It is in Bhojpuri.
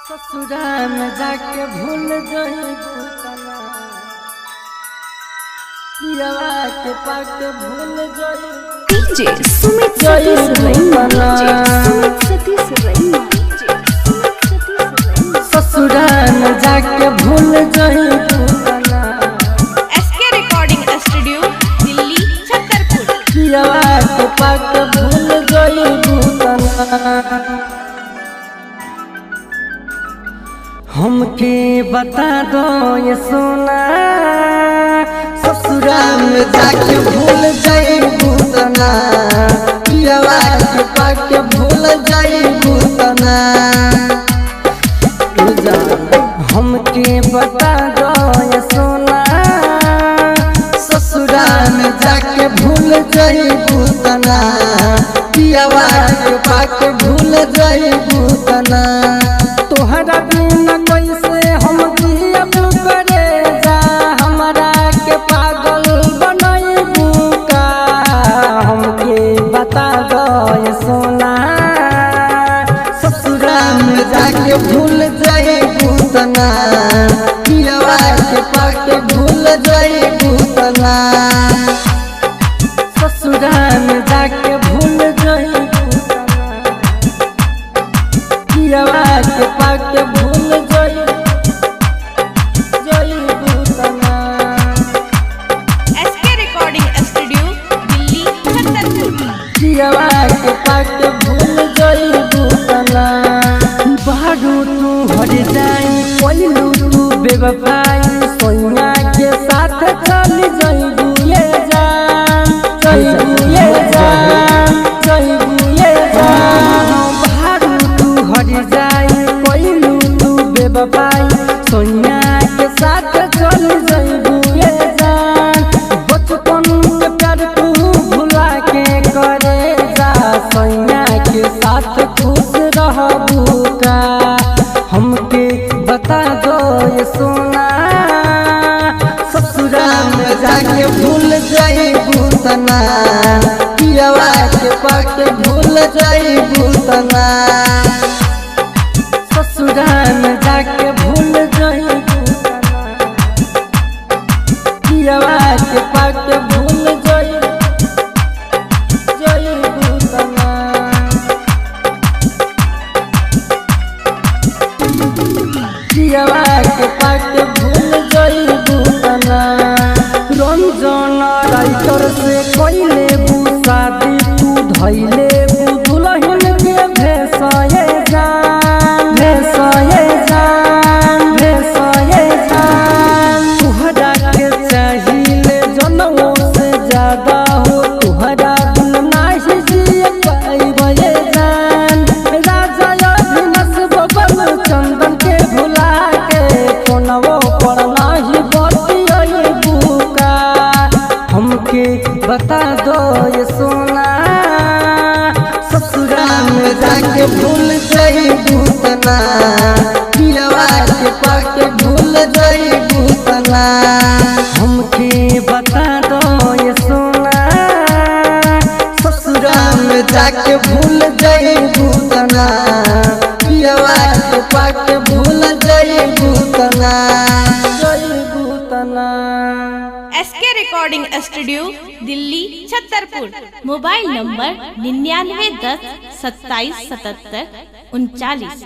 ससुराल में जाके भूल गई पियवा के पाक भूल गई डीजे सुमित सतीश रैना ससुराल में जाके भूल गई SK recording studio Delhi Chhatarpur पियवा के पाक भूल गई हमके बता दो ये सोना ससुराल में जाके भूल जाई भूतना पियवा के पाके भूल जाई भूतना हमके बता दो ये सोना ससुराल में जाके भूल जाई भूतना पियवा के पाके भूल जाई भूतना तोहरा बिना कैसे हम जियब करे जा हमरा के पागल बनैबू का हमके बता दो ये सोना ससुराल में जाके भूल जाइबू तना पियवा के पाके भूल जाइबू तना ससुराल में जाके भूल जाइबू पियवा के पाके भूल जाइबू तना SK recording studio Delhi Chhatarpur पियवा के पाके भूल जाइबू तना बारू तू हर जाई कोइलू तू बेवफाई सोनिया के साथ चल जाइबू ये जान जाइबू ये जान जाइबू ये जान बारू तू हर जाई कोइलू तू बेवफाई सोनिया के साथ चल जाइबू ये जान बचपन के प्यार तू भुला के करे जा सोनिया के साथ खुश रहबू का हमके बता दो ये सोना ससुराल में जाके भूल जाइबू तना पियवा के पाके भूल जाइबू तना ससुराल में जाके भूल जाइबू तना पियवा के पाके भूल जाइबू तना पियवा के पाके भूल जाइबू तना रंजन राइटर से कइले बू शादी तू धइले बू दुल्हन के भेसये जान भेसये जान भेसये जान तुहरा के चाहिए जनमों से ज्यादा हो तुहरा दिल नाही जिए पाइबे जान राजा अभिनस बबल चंदन के भुला के कोनवो पर नाही बतियबू का हमके बता दो ये सोना ससुराल में जाके भूल जाइबू तना पियवा के पाके भूल जाइबू तना हमके बता दो ये सोना ससुराल में जाके भूल जाइबू तना पियवा के पाके भूल जाइबू तना SK recording studio Delhi Chhatarpur mobile number 9910 2777 39।